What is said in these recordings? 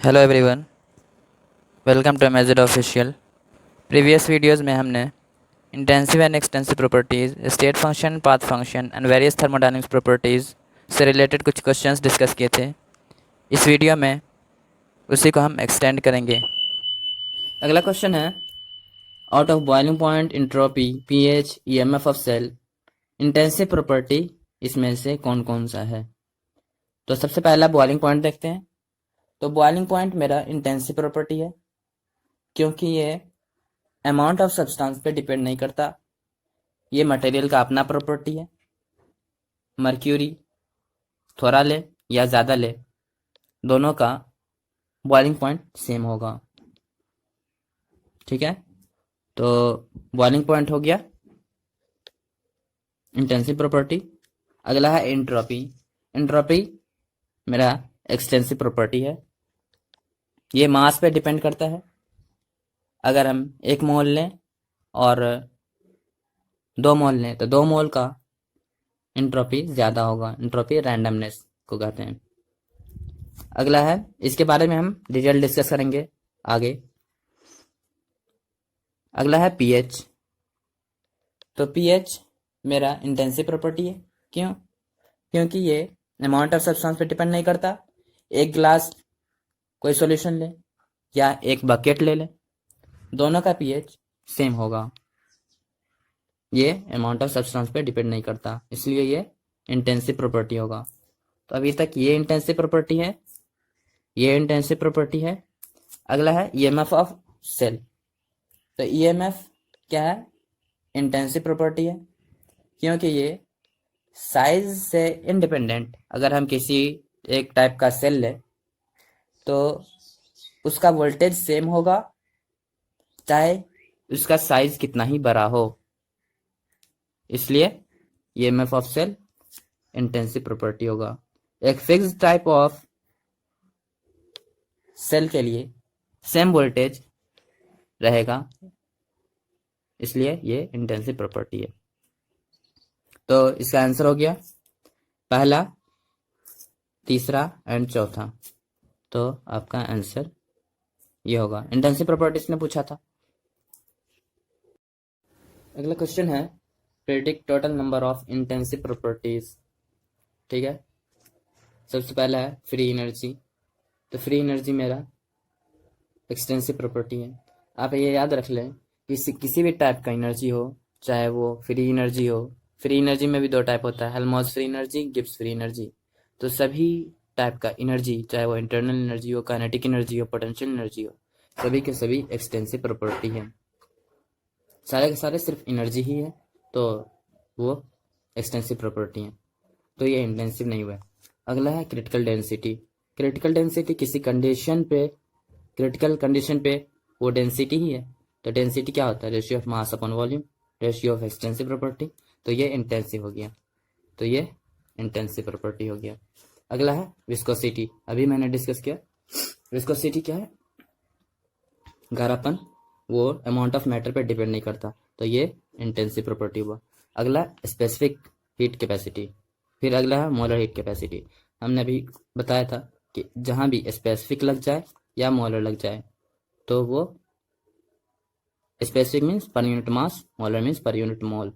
Hello everyone, welcome to major official. Previous videos में हमने intensive and extensive properties, state function, path function and various thermodynamics properties से related कुछ questions discuss किए थे। इस video में उसी को हम एक्सटेंड करेंगे। अगला क्वेश्चन है, out of boiling point, entropy, pH, EMF of cell, intensive property इसमें से कौन कौन सा है? तो सबसे पहला बॉइलिंग पॉइंट देखते हैं। तो बॉइलिंग पॉइंट मेरा इंटेंसिव प्रॉपर्टी है, क्योंकि ये अमाउंट ऑफ सब्सटेंस पे डिपेंड नहीं करता। ये मटेरियल का अपना प्रॉपर्टी है। मर्क्यूरी थोड़ा ले या ज़्यादा ले, दोनों का बॉइलिंग पॉइंट सेम होगा। ठीक है, तो बॉइलिंग पॉइंट हो गया इंटेंसिव प्रॉपर्टी। अगला है एंट्रोपी। एंट्रोपी मेरा एक्सटेंसिव प्रॉपर्टी है। ये मास पे डिपेंड करता है। अगर हम 1 मोल लें और 2 मोल लें तो 2 मोल का एंट्रोपी ज़्यादा होगा। एंट्रोपी रैंडमनेस को कहते हैं। अगला है, इसके बारे में हम डिटेल डिस्कस करेंगे आगे। अगला है पीएच। तो पीएच मेरा इंटेंसिव प्रॉपर्टी है। क्यों? क्योंकि ये अमाउंट ऑफ सब्सटेंस पे डिपेंड नहीं करता। एक गिलास कोई सॉल्यूशन ले या एक बकेट ले ले, दोनों का पीएच सेम होगा। ये अमाउंट ऑफ सब्सटेंस पे डिपेंड नहीं करता, इसलिए ये इंटेंसिव प्रॉपर्टी होगा। तो अभी तक ये इंटेंसिव प्रॉपर्टी है, ये इंटेंसिव प्रॉपर्टी है। अगला है ईएमएफ ऑफ सेल। तो ईएमएफ क्या है? इंटेंसिव प्रॉपर्टी है, क्योंकि ये साइज से इंडिपेंडेंट। अगर हम किसी एक टाइप का सेल ले तो उसका वोल्टेज सेम होगा, चाहे उसका साइज कितना ही बड़ा हो। इसलिए EMF of cell intensive property होगा। एक फिक्स टाइप ऑफ सेल के लिए सेम वोल्टेज रहेगा, इसलिए ये इंटेंसिव प्रॉपर्टी है। तो इसका आंसर हो गया पहला, तीसरा एंड चौथा। तो आपका आंसर ये होगा। इंटेंसिव प्रॉपर्टीज ने पूछा था। अगला क्वेश्चन है, predict total number of intensive properties. ठीक है, सबसे पहला है फ्री एनर्जी। तो फ्री एनर्जी मेरा एक्सटेंसिव प्रॉपर्टी है। आप ये याद रख लें कि किसी भी टाइप का एनर्जी हो, चाहे वो फ्री एनर्जी हो। फ्री एनर्जी में भी 2 टाइप होता है, Helmholtz free energy, Gibbs free energy. तो सभी टाइप का एनर्जी, चाहे वो इंटरनल एनर्जी हो, काइनेटिक एनर्जी हो, पोटेंशियल एनर्जी हो, सभी के सभी एक्सटेंसिव प्रॉपर्टी है। सारे के सारे सिर्फ एनर्जी ही है, तो वो एक्सटेंसिव प्रॉपर्टी है। तो ये इंटेंसिव नहीं हुआ। अगला है क्रिटिकल डेंसिटी। क्रिटिकल डेंसिटी किसी कंडीशन पे, क्रिटिकल कंडीशन पे वो डेंसिटी ही है। तो डेंसिटी क्या होता है? Ratio of mass upon volume, ratio of extensive property. तो ये इंटेंसिव हो गया। तो ये इंटेंसिव प्रॉपर्टी हो गया। अगला है विस्कोसिटी। अभी मैंने डिस्कस किया। विस्कोसिटी क्या है? गाढ़ापन। वो अमाउंट ऑफ मैटर पे डिपेंड नहीं करता, तो ये इंटेंसिव प्रॉपर्टी हुआ। अगला स्पेसिफिक हीट कैपेसिटी। फिर अगला है मोलर हीट कैपेसिटी। हमने अभी बताया था कि जहाँ भी स्पेसिफिक लग जाए या मोलर लग जाए तो वो specific means per unit mass, molar means per unit mole.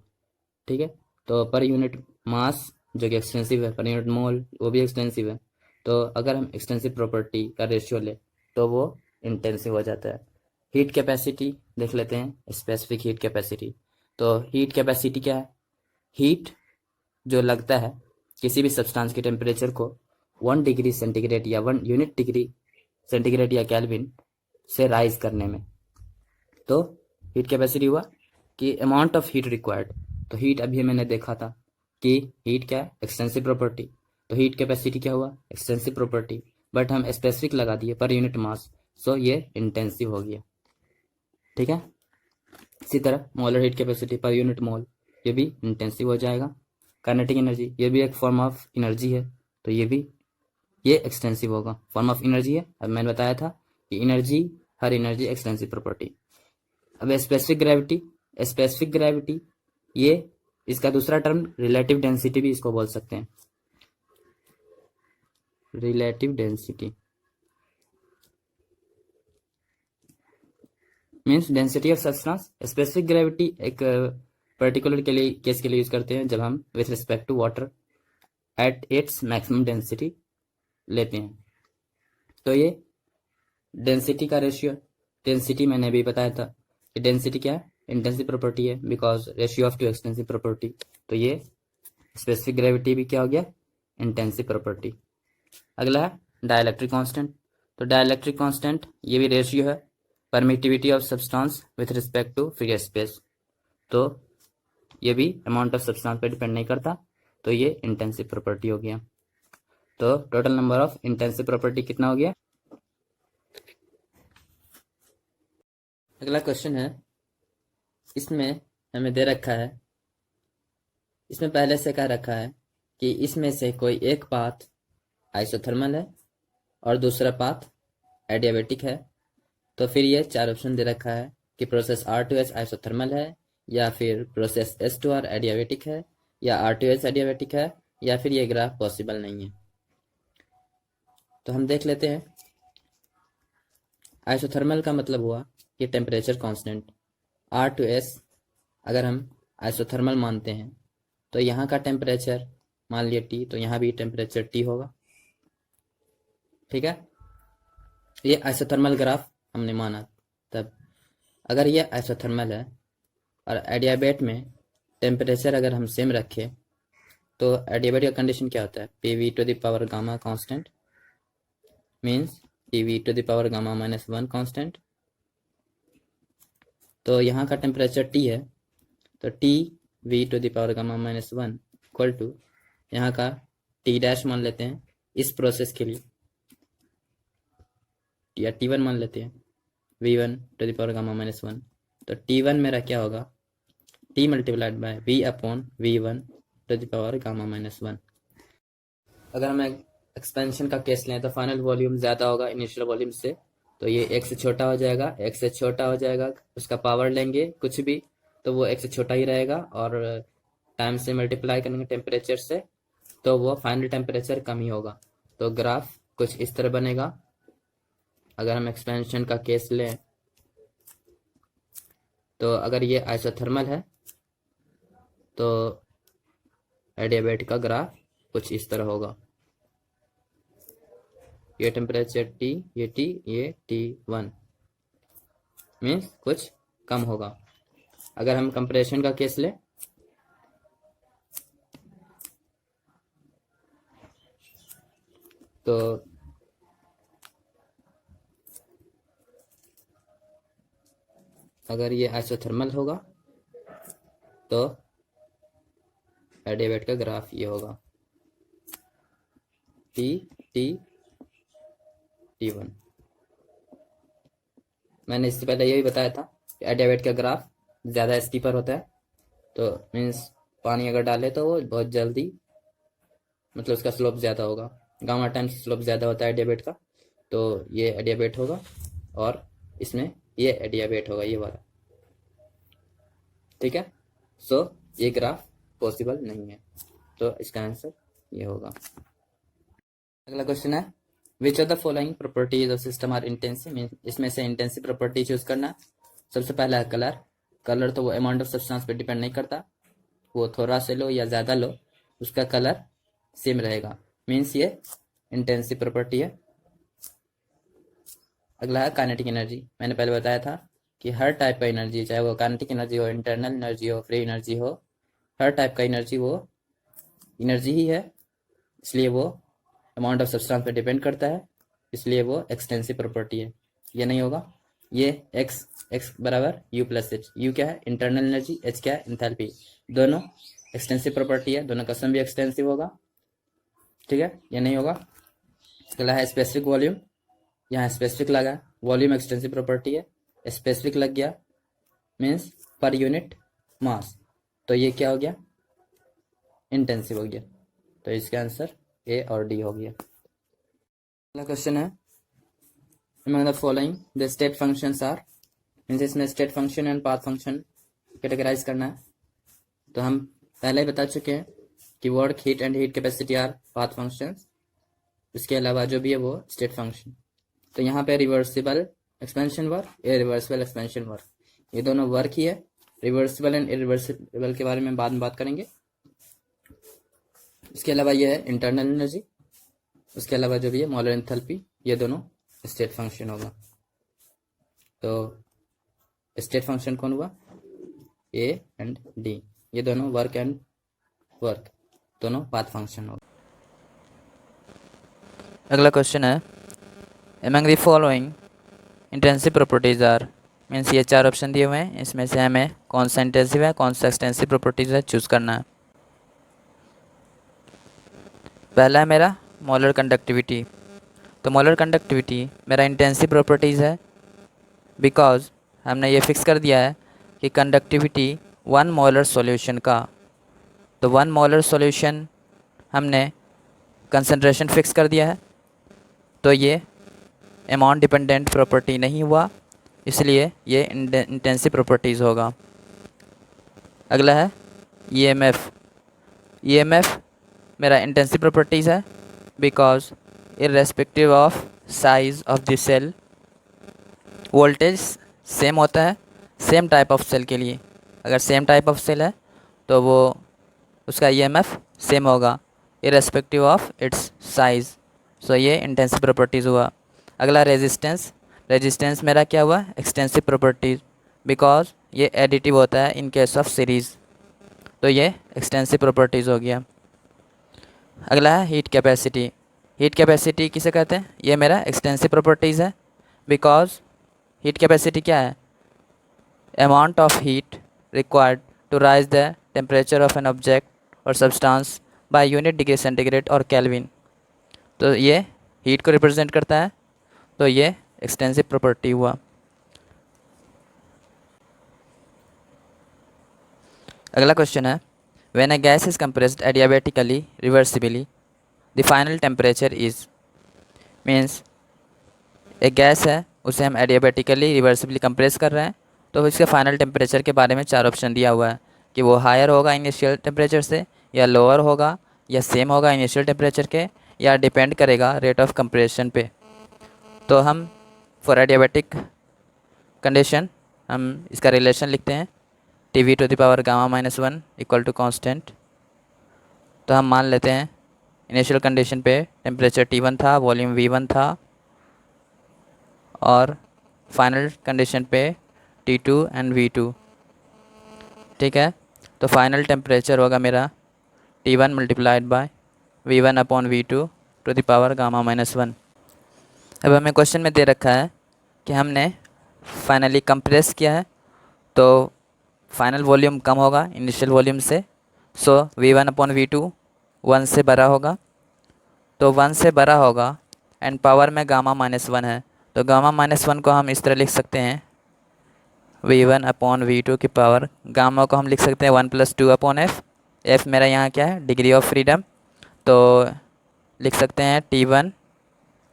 ठीक है, तो पर यूनिट मास जो कि एक्सटेंसिव है, पर यूनिट मोल वो भी एक्सटेंसिव है। तो अगर हम एक्सटेंसिव प्रॉपर्टी का रेशियो ले तो वो इंटेंसिव हो जाता है। हीट कैपेसिटी देख लेते हैं, स्पेसिफिक हीट कैपेसिटी। तो हीट कैपेसिटी क्या है? हीट जो लगता है किसी भी सब्सटेंस के टेम्परेचर को 1 डिग्री सेंटीग्रेड या 1 यूनिट डिग्री सेंटीग्रेड या केल्विन से राइज करने में। तो हीट कैपेसिटी हुआ कि अमाउंट ऑफ हीट रिक्वायर्ड। तो हीट अभी मैंने देखा था कि हीट क्या है? Extensive property. तो हीट कैपेसिटी क्या हुआ? Extensive property. बट हम स्पेसिफिक लगा दिए पर यूनिट मास, सो ये इंटेंसिव हो गया। ठीक है, इसी तरह molar heat capacity per unit mole, ये भी इंटेंसिव हो जाएगा। काइनेटिक एनर्जी, ये भी एक फॉर्म ऑफ एनर्जी है, तो ये एक्सटेंसिव होगा। फॉर्म ऑफ एनर्जी है। अब मैंने बताया था कि एनर्जी, हर एनर्जी एक्सटेंसिव प्रॉपर्टी। अब स्पेसिफिक ग्रेविटी। स्पेसिफिक ग्रेविटी ये इसका दूसरा टर्म रिलेटिव डेंसिटी भी इसको बोल सकते हैं। Relative density means density of substance. Specific gravity एक पर्टिकुलर के लिए केस के लिए यूज करते हैं जब हम with respect to water at its maximum density लेते हैं। तो ये डेंसिटी का रेशियो, डेंसिटी मैंने अभी बताया था कि डेंसिटी क्या है, इंटेंसिव प्रॉपर्टी है, because ratio of two extensive property. तो ये स्पेसिफिक ग्रेविटी भी क्या हो गया, इंटेंसिव प्रॉपर्टी। अगला है डाइलेक्ट्रिक कांस्टेंट। तो डाइलेक्ट्रिक कांस्टेंट ये भी रेशियो है permittivity of substance with respect to free space. तो ये भी अमाउंट ऑफ सब्सटेंस पे डिपेंड नहीं करता, तो ये इंटेंसिव प्रॉपर्टी हो गया। तो total number of intensive property कितना हो गया। अगला क्वेश्चन है, इसमें हमें दे रखा है, इसमें पहले से कह रखा है कि इसमें से कोई एक पाथ आइसोथर्मल है और दूसरा पाथ एडियाबेटिक है। तो फिर ये चार ऑप्शन दे रखा है कि प्रोसेस R2S आइसोथर्मल है, या फिर प्रोसेस S2R एडियाबेटिक है, या R2S एडियाबेटिक है, या फिर ये ग्राफ पॉसिबल नहीं है। तो हम देख लेते हैं। आइसोथर्मल का मतलब हुआ कि टेम्परेचर कांस्टेंट। R2S अगर हम आइसोथर्मल मानते हैं तो यहाँ का टेम्परेचर मान लिया T, तो यहाँ भी टेम्परेचर T होगा। ठीक है, ये आइसोथर्मल ग्राफ हमने माना। तब अगर ये आइसोथर्मल है और एडियाबेट में टेम्परेचर अगर हम सेम रखें तो एडियाबेट का कंडीशन क्या होता है, PV to the power gamma constant means PV to the power gamma -1 constant. तो यहाँ का टेम्परेचर T है, तो TV to the power gamma -1 equal to यहाँ का T डैश मान लेते हैं इस प्रोसेस के लिए, या T1 मान लेते हैं, V1 to the power gamma -1। तो T1 मेरा क्या होगा, T multiplied by V upon V1 to the power gamma -1। अगर हम एक्सपेंशन का केस लें तो फाइनल वॉल्यूम ज़्यादा होगा इनिशियल वॉल्यूम से, तो ये एक से छोटा हो जाएगा, एक से छोटा हो जाएगा। उसका पावर लेंगे कुछ भी तो वो एक से छोटा ही रहेगा, और टाइम से मल्टीप्लाई करेंगे टेम्परेचर से तो वो फाइनल टेम्परेचर कम ही होगा। तो ग्राफ कुछ इस तरह बनेगा। अगर हम एक्सपेंशन का केस लें तो अगर ये आइसोथर्मल है तो एडियाबेट का ग्राफ कुछ इस तरह होगा। ये टेम्परेचर T, ये T, ये T1 मीन्स कुछ कम होगा। अगर हम कंप्रेशन का केस लें तो अगर ये आइसोथर्मल होगा तो एडियाबेट का ग्राफ ये होगा, T1। मैंने इससे पहले यही बताया था कि एडियाबेट का ग्राफ ज़्यादा स्टीपर होता है, तो मीन्स पानी अगर डाले तो वो बहुत जल्दी, मतलब उसका स्लोप ज़्यादा होगा, गामा टाइम्स स्लोप ज़्यादा होता है एडियाबेट का। तो ये एडियाबेट होगा और इसमें ये एडियाबेट होगा, ये वाला। ठीक है, सो ये ग्राफ पॉसिबल नहीं है, तो इसका आंसर ये होगा। अगला क्वेश्चन है, which of the following properties of system are intensive. इसमें से इंटेंसिव प्रॉपर्टी चूज करना। सबसे पहला है कलर। कलर तो वो अमाउंट ऑफ सब्सटेंस पे डिपेंड नहीं करता, वो थोड़ा से लो या ज़्यादा लो उसका कलर सेम रहेगा, मीन्स ये इंटेंसिव प्रॉपर्टी है। अगला है काइनेटिक एनर्जी। मैंने पहले बताया था कि हर टाइप का एनर्जी, चाहे वो काइनेटिक एनर्जी हो, इंटरनल एनर्जी हो, फ्री एनर्जी हो, हर टाइप का एनर्जी वो एनर्जी ही है, इसलिए वो अमाउंट ऑफ सब्सटेंस पे डिपेंड करता है, इसलिए वो एक्सटेंसिव प्रॉपर्टी है। ये नहीं होगा, ये x बराबर u प्लस एच। यू क्या है, इंटरनल एनर्जी, h क्या है, इंथैल्पी। दोनों एक्सटेंसिव प्रॉपर्टी है, दोनों का सम भी एक्सटेंसिव होगा। ठीक है, ये नहीं होगा। अगला है स्पेसिफिक वॉल्यूम। यहाँ स्पेसिफिक लगा, वॉल्यूम एक्सटेंसिव प्रॉपर्टी है, स्पेसिफिक लग गया मीन्स पर यूनिट मास, तो ये क्या हो गया, इंटेंसिव हो गया। तो इसका आंसर ए और डी हो गया। अगला क्वेश्चन है, among the following the state functions are, means इसमें state function and path function categorize करना है। तो हम पहले ही बता चुके हैं कि work, heat and heat capacity our path functions, इसके अलावा जो भी है वो स्टेट फंक्शन। तो यहाँ पे reversible expansion work, irreversible expansion work, ये दोनों वर्क ही है। रिवर्सिबल एंड इरिवर्सिबल के बारे में बाद में बात करेंगे। इसके अलावा ये है इंटरनल एनर्जी, उसके अलावा जो भी है मोलर एंथैल्पी, ये दोनों स्टेट फंक्शन होगा। तो स्टेट फंक्शन कौन हुआ, ए एंड डी, ये दोनों वर्क एंड वर्क दोनों पाथ फंक्शन होगा। अगला क्वेश्चन है, among the following intensive properties are, means ये 4 ऑप्शन दिए हुए हैं, इसमें से हमें कौन सा इंटेंसिव है कौन सा एक्सटेंसिव प्रॉपर्टीज है चूज़ करना है। पहला है मेरा मोलर कंडक्टिविटी। तो मोलर कंडक्टिविटी मेरा इंटेंसिव प्रॉपर्टीज़ है, बिकॉज हमने ये फिक्स कर दिया है कि कंडक्टिविटी 1 मोलर सॉल्यूशन का, तो 1 मोलर सॉल्यूशन हमने कंसंट्रेशन फिक्स कर दिया है, तो ये अमाउंट डिपेंडेंट प्रॉपर्टी नहीं हुआ, इसलिए ये इंटेंसिव प्रॉपर्टीज़ होगा। अगला है ईएमएफ। ईएमएफ मेरा इंटेंसिव प्रॉपर्टीज़ है, because irrespective of size of the cell voltage same होता है सेम टाइप ऑफ सेल के लिए। अगर सेम टाइप ऑफ सेल है तो वो उसका ईएमएफ सेम होगा इर्रेस्पेक्टिव ऑफ इट्स साइज़। सो ये इंटेंसिव प्रॉपर्टीज़ हुआ। अगला रेजिस्टेंस। रेजिस्टेंस मेरा क्या हुआ, एक्सटेंसिव प्रॉपर्टीज़, बिकॉज ये एडिटिव होता है इन केस ऑफ सीरीज़, तो ये एक्सटेंसिव प्रॉपर्टीज़ हो गया। अगला है हीट कैपेसिटी। हीट कैपेसिटी किसे कहते हैं, ये मेरा एक्सटेंसिव प्रॉपर्टीज़ है, बिकॉज हीट कैपेसिटी क्या है, amount of heat required to raise the temperature of an object और substance by unit degree centigrade और केल्विन, तो ये हीट को रिप्रेजेंट करता है, तो ये एक्सटेंसिव प्रॉपर्टी हुआ। अगला क्वेश्चन है, when a gas is compressed adiabatically reversibly the final temperature is, means एक गैस है उसे हम एडियाबेटिकली रिवर्सिबली कंप्रेस कर रहे हैं, तो इसके फाइनल टेम्परेचर के बारे में 4 ऑप्शन दिया हुआ है कि वो हायर होगा इनिशियल टेम्परेचर से, या लोअर होगा, या सेम होगा इनिशियल टेम्परेचर के, या डिपेंड करेगा रेट ऑफ कंप्रेशन पे। तो हम फॉर एडियाबेटिक कंडीशन हम इसका रिलेशन लिखते हैं टी टू द पावर गामा-1 इक्वल टू कांस्टेंट। तो हम मान लेते हैं इनिशियल कंडीशन पे टेम्परेचर T1 था, वॉल्यूम V1 था, और फाइनल कंडीशन पे T2 एंड V2, ठीक है। तो फाइनल टेम्परेचर होगा मेरा T1 multiplied by V1 upon V2 to the power गामा-1। अब हमें क्वेश्चन में दे रखा है कि हमने फाइनली कंप्रेस किया है, तो फाइनल वॉल्यूम कम होगा इनिशियल वॉल्यूम से, सो V1 अपॉन V2 1 से बड़ा होगा, तो 1 से बड़ा होगा एंड पावर में गामा-1 है, तो गामा-1 को हम इस तरह लिख सकते हैं V1 अपॉन V2 की पावर, गामा को हम लिख सकते हैं 1 + 2 अपॉन F। F मेरा यहाँ क्या है, डिग्री ऑफ फ्रीडम, तो लिख सकते हैं T1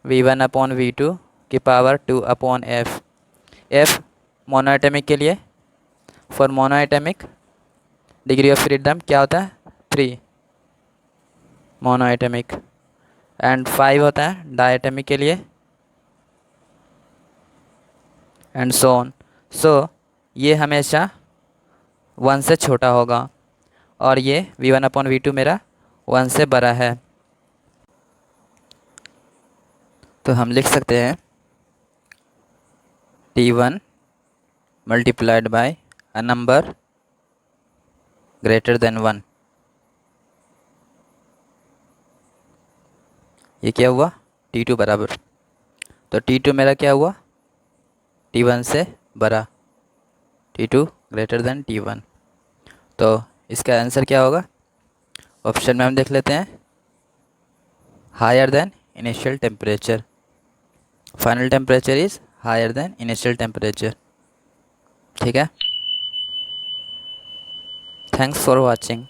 V1 अपॉन V2 की power 2 upon F। F monoatomic के लिए, for monoatomic degree of freedom क्या होता है 3 मोनोएटमिक, एंड 5 होता है डायएटमिक के लिए, एंड सो ऑन। सो ये हमेशा 1 से छोटा होगा, और ये V1 अपॉन V2 मेरा 1 से बड़ा है, तो हम लिख सकते हैं T1 multiplied bye a number greater than 1। ये क्या हुआ, T2 बराबर, तो T2 मेरा क्या हुआ, T1 से बड़ा, T2 ग्रेटर देन T1। तो इसका आंसर क्या होगा, ऑप्शन में हम देख लेते हैं higher than initial temperature, final temperature is higher than initial temperature, ठीक है। Thanks for watching.